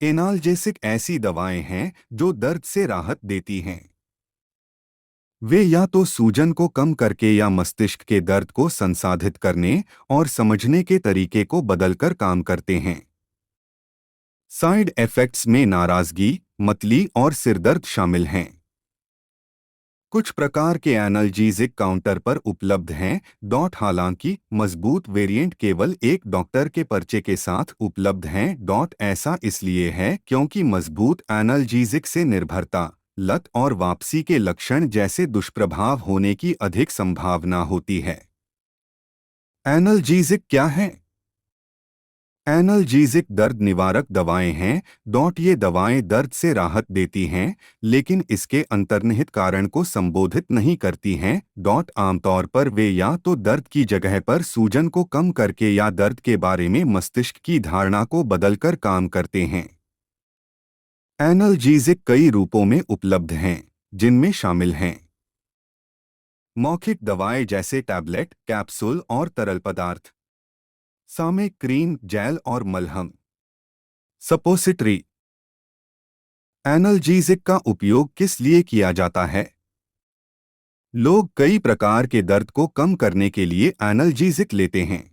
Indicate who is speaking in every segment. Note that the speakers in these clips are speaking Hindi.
Speaker 1: एनाल्जेसिक ऐसी दवाएं हैं जो दर्द से राहत देती हैं। वे या तो सूजन को कम करके या मस्तिष्क के दर्द को संसाधित करने और समझने के तरीके को बदलकर काम करते हैं। साइड इफेक्ट्स में नाराजगी, मतली और सिरदर्द शामिल हैं। कुछ प्रकार के एनाल्जीजिक काउंटर पर उपलब्ध हैं। हालांकि मजबूत वेरिएंट केवल एक डॉक्टर के पर्चे के साथ उपलब्ध हैं। ऐसा इसलिए है क्योंकि मजबूत एनाल्जीजिक से निर्भरता, लत और वापसी के लक्षण जैसे दुष्प्रभाव होने की अधिक संभावना होती है। एनाल्जीजिक क्या है? एनाल्जीजिक दर्द निवारक दवाएं हैं। ये दवाएं दर्द से राहत देती हैं, लेकिन इसके अंतर्निहित कारण को संबोधित नहीं करती हैं। आमतौर पर वे या तो दर्द की जगह पर सूजन को कम करके या दर्द के बारे में मस्तिष्क की धारणा को बदलकर काम करते हैं। एनाल्जीजिक कई रूपों में उपलब्ध हैं, जिनमें शामिल हैं मौखिक दवाएं जैसे टैबलेट, कैप्सूल और तरल पदार्थ। सामयिक क्रीम, जेल और मलहम। सपोसिटरी। एनाल्जीसिक का उपयोग किस लिए किया जाता है? लोग कई प्रकार के दर्द को कम करने के लिए एनाल्जीसिक लेते हैं।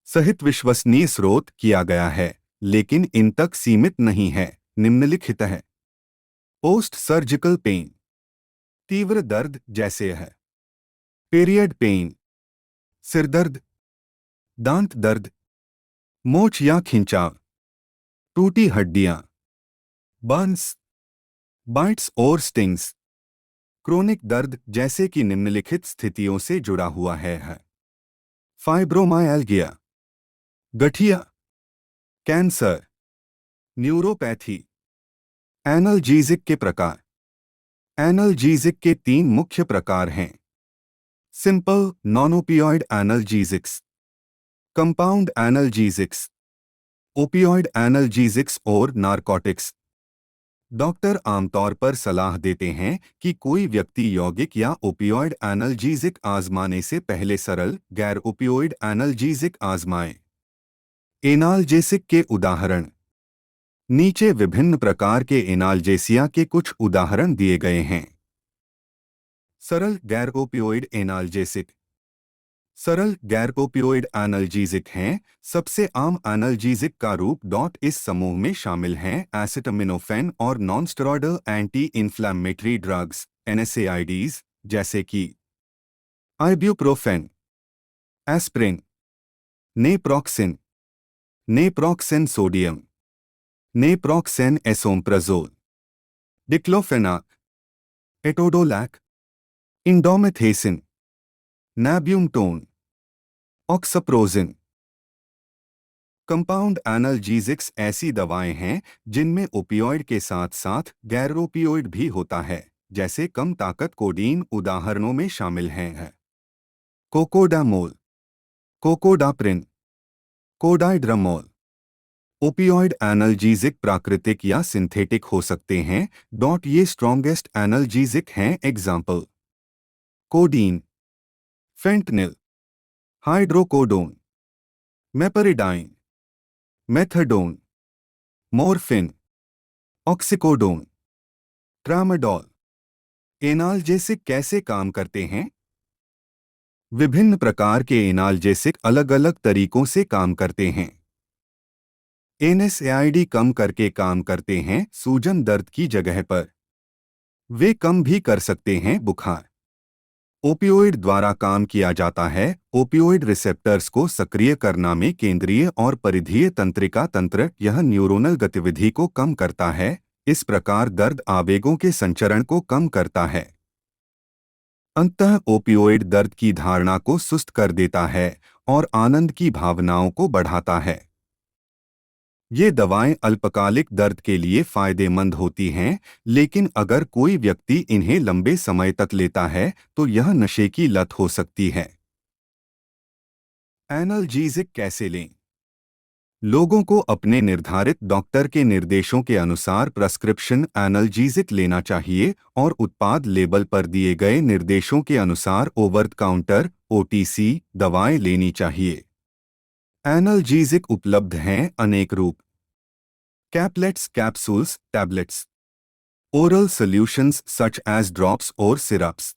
Speaker 1: सहित विश्वसनीय स्रोत किया गया है, लेकिन इन तक सीमित नहीं है। निम्नलिखित है। पोस्ट सर्जिकल पेन, तीव्र दर्द जैसे है पीरियड पेन, सिरदर्द, दांत दर्द, मोच या खिंचाव, टूटी हड्डियां, बर्न्स, बाइट्स और स्टिंग्स। क्रोनिक दर्द जैसे कि निम्नलिखित स्थितियों से जुड़ा हुआ है। फाइब्रोमाइल्गिया, गठिया, कैंसर, न्यूरोपैथी। एनाल्जीसिक के प्रकार। एनाल्जीसिक के तीन मुख्य प्रकार हैं। Simple non opioid analgesics, compound analgesics, opioid analgesics और नारकोटिक्स। डॉक्टर आमतौर पर सलाह देते हैं कि कोई व्यक्ति यौगिक या ओपियॉइड एनाल्जीसिक आजमाने से पहले सरल गैर ओपियॉइड एनाल्जीसिक आजमाएं। एनाल्जेसिक के उदाहरण। नीचे विभिन्न प्रकार के एनाल्जेसिया के कुछ उदाहरण दिए गए हैं। सरल गैर ओपियोइड एनाल्जेसिक। सरल गैर ओपियोइड एनाल्जीसिक हैं। सबसे आम एनाल्जीसिक का रूप इस समूह में शामिल हैं एसिटामिनोफेन और nonsteroidal anti inflammatory drugs NSAIDs जैसे कि आइब्यूप्रोफेन, aspirin, नेप्रॉक्सिन, नेप्रॉक्सेन sodium, नेप्रॉक्सेन एसोमप्राजोल, diclofenac, एटोडोलैक, indomethacin, नाब्यूमटोन, ऑक्सप्रोजिन। Compound एनाल्जीसिक्स ऐसी दवाएं हैं जिनमें ओपियॉइड के साथ साथ गैर ओपियॉइड भी होता है, जैसे कम ताकत कोडीन उदाहरणों में शामिल हैं। कोकोडामोल, कोकोडाप्रिन, कोडाइड्रामोल। ओपियॉइड एनाल्जीसिक प्राकृतिक या सिंथेटिक हो सकते हैं। ये स्ट्रॉन्गेस्ट एनाल्जीसिक हैं। Example codeine, fentanyl, hydrocodone, meperidine, methadone, morphine, oxycodone, tramadol. Analgesic कैसे काम करते हैं? विभिन्न प्रकार के एनाल्जेसिक अलग अलग तरीकों से काम करते हैं। NSAID कम करके काम करते हैं सूजन दर्द की जगह पर। वे कम भी कर सकते हैं बुखार। ओपियोइड द्वारा काम किया जाता है। ओपियोइड रिसेप्टर्स को सक्रिय करना में केंद्रीय और परिधीय तंत्रिका तंत्र यह न्यूरोनल गतिविधि को कम करता है। इस प्रकार दर्द आवेगों के संचरण को कम करता है। अंततः ओपियोइड दर्द की धारणा को सुस्त कर देता है और आनंद की भावनाओं को बढ़ाता है। ये दवाएं अल्पकालिक दर्द के लिए फायदेमंद होती हैं, लेकिन अगर कोई व्यक्ति इन्हें लंबे समय तक लेता है तो यह नशे की लत हो सकती है। एनाल्जीसिक कैसे लें? लोगों को अपने निर्धारित डॉक्टर के निर्देशों के अनुसार प्रेस्क्रिप्शन एनाल्जीसिक लेना चाहिए और उत्पाद लेबल पर दिए गए निर्देशों के अनुसार ओवर द काउंटर OTC दवाएं लेनी चाहिए। एनाल्जीसिक उपलब्ध हैं अनेक रूप। Caplets, capsules, tablets, oral solutions such as drops or syrups,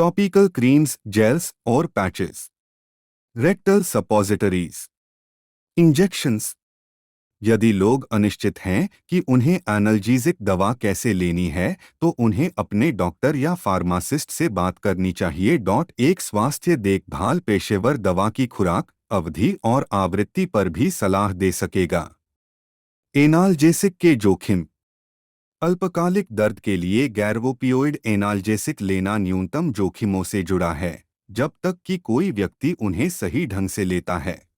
Speaker 1: topical creams, gels or patches, rectal suppositories, injections। यदि लोग अनिश्चित हैं कि उन्हें एनाल्जेसिक दवा कैसे लेनी है तो उन्हें अपने डॉक्टर या फार्मासिस्ट से बात करनी चाहिए। एक स्वास्थ्य देखभाल पेशेवर दवा की खुराक, अवधि और आवृत्ति पर भी सलाह दे सकेगा। एनाल्जेसिक के जोखिम। अल्पकालिक दर्द के लिए गैर-ओपियोइड एनाल्जेसिक लेना न्यूनतम जोखिमों से जुड़ा है, जब तक कि कोई व्यक्ति उन्हें सही ढंग से लेता है।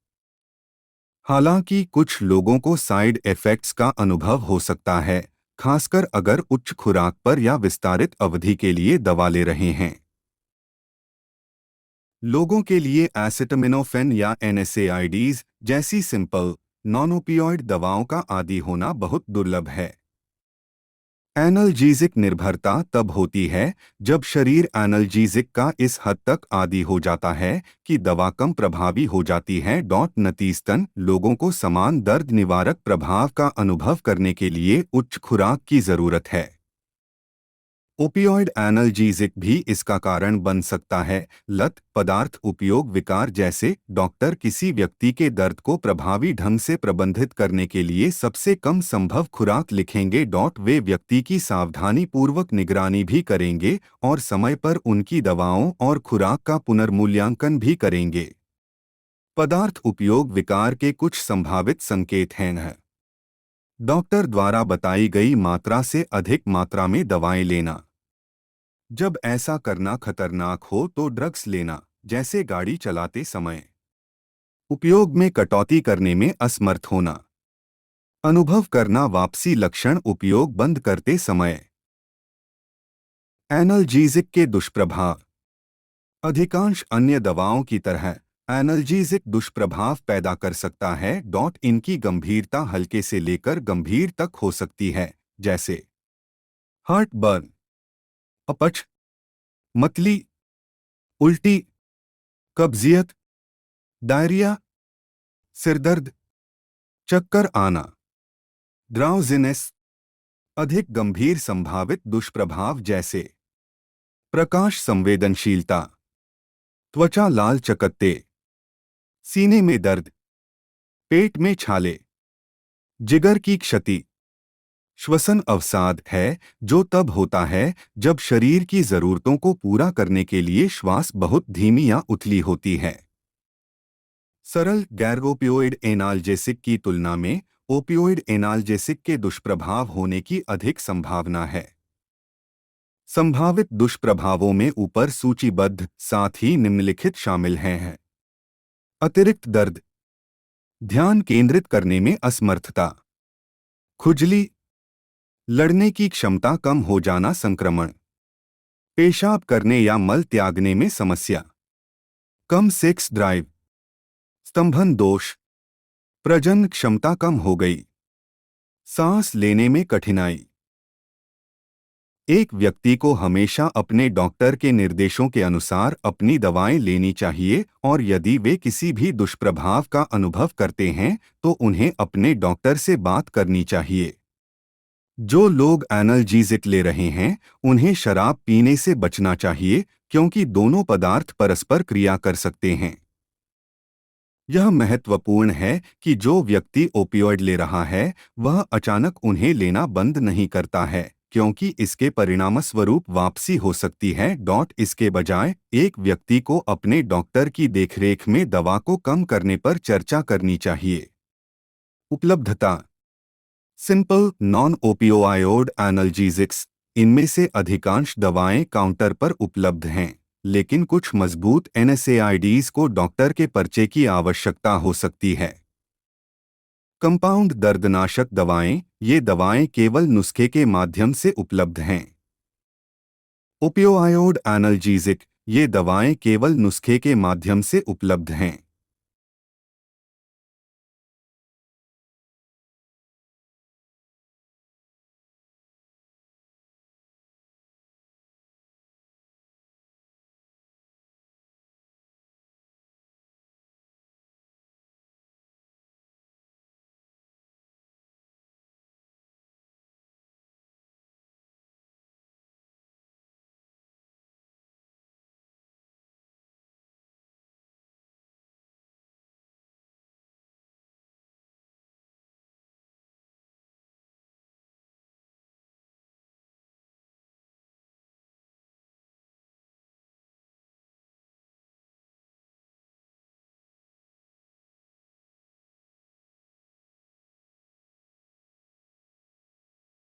Speaker 1: हालांकि कुछ लोगों को साइड इफेक्ट्स का अनुभव हो सकता है, खासकर अगर उच्च खुराक पर या विस्तारित अवधि के लिए दवा ले रहे हैं। लोगों के लिए एसिटामिनोफेन या एनएसएआईडीज जैसी सिंपल, नॉन-ओपियोइड दवाओं का आदी होना बहुत दुर्लभ है। एनाल्जेसिक निर्भरता तब होती है जब शरीर एनाल्जेसिक का इस हद तक आदी हो जाता है कि दवा कम प्रभावी हो जाती है। नतीजतन लोगों को समान दर्द निवारक प्रभाव का अनुभव करने के लिए उच्च खुराक की जरूरत है। ओपियोइड एनाल्जेसिक भी इसका कारण बन सकता है। लत पदार्थ उपयोग विकार जैसे डॉक्टर किसी व्यक्ति के दर्द को प्रभावी ढंग से प्रबंधित करने के लिए सबसे कम संभव खुराक लिखेंगे। वे व्यक्ति की सावधानीपूर्वक निगरानी भी करेंगे और समय पर उनकी दवाओं और खुराक का पुनर्मूल्यांकन भी करेंगे। पदार्थ उपयोग विकार के कुछ संभावित संकेत हैं। डॉक्टर द्वारा बताई गई मात्रा से अधिक मात्रा में दवाएं लेना। जब ऐसा करना खतरनाक हो तो ड्रग्स लेना, जैसे गाड़ी चलाते समय। उपयोग में कटौती करने में असमर्थ होना। अनुभव करना वापसी लक्षण उपयोग बंद करते समय। एनाल्जेसिक के दुष्प्रभाव। अधिकांश अन्य दवाओं की तरह एनाल्जेसिक दुष्प्रभाव पैदा कर सकता है। इनकी गंभीरता हल्के से लेकर गंभीर तक हो सकती है, जैसे हार्ट बर्न, अपच, मतली, उल्टी, कब्जियत, डायरिया, सिरदर्द, चक्कर आना, ड्राउजिनेस। अधिक गंभीर संभावित दुष्प्रभाव जैसे प्रकाश संवेदनशीलता, त्वचा लाल चकत्ते, सीने में दर्द, पेट में छाले, जिगर की क्षति। श्वसन अवसाद है, जो तब होता है जब शरीर की जरूरतों को पूरा करने के लिए श्वास बहुत धीमी या उथली होती है। सरल गैर-ओपियोइड एनाल्जेसिक की तुलना में ओपियोइड एनाल्जेसिक के दुष्प्रभाव होने की अधिक संभावना है। संभावित दुष्प्रभावों में ऊपर सूचीबद्ध साथ ही निम्नलिखित शामिल हैं। अतिरिक्त दर्द, ध्यान केंद्रित करने में असमर्थता, खुजली, लड़ने की क्षमता कम हो जाना, संक्रमण, पेशाब करने या मल त्यागने में समस्या, कम सेक्स ड्राइव, स्तंभन दोष, प्रजनन क्षमता कम हो गई, सांस लेने में कठिनाई। एक व्यक्ति को हमेशा अपने डॉक्टर के निर्देशों के अनुसार अपनी दवाएं लेनी चाहिए और यदि वे किसी भी दुष्प्रभाव का अनुभव करते हैं तो उन्हें अपने डॉक्टर से बात करनी चाहिए। जो लोग एनाल्जेसिक ले रहे हैं उन्हें शराब पीने से बचना चाहिए, क्योंकि दोनों पदार्थ परस्पर क्रिया कर सकते हैं। यह महत्वपूर्ण है कि जो व्यक्ति ओपियोइड ले रहा है वह अचानक उन्हें लेना बंद नहीं करता है, क्योंकि इसके परिणामस्वरूप वापसी हो सकती है। इसके बजाय एक व्यक्ति को अपने डॉक्टर की देखरेख में दवा को कम करने पर चर्चा करनी चाहिए। उपलब्धता। सिंपल नॉन ओपियोइड एनाल्जेसिक्स, इनमें से अधिकांश दवाएं काउंटर पर उपलब्ध हैं, लेकिन कुछ मजबूत एनएसएआईडीज को डॉक्टर के पर्चे की आवश्यकता हो सकती है। कंपाउंड दर्दनाशक दवाएं, ये दवाएं केवल नुस्खे के माध्यम से उपलब्ध हैं। ओपियोइड एनाल्जेसिक, ये दवाएं केवल नुस्खे के माध्यम से उपलब्ध हैं।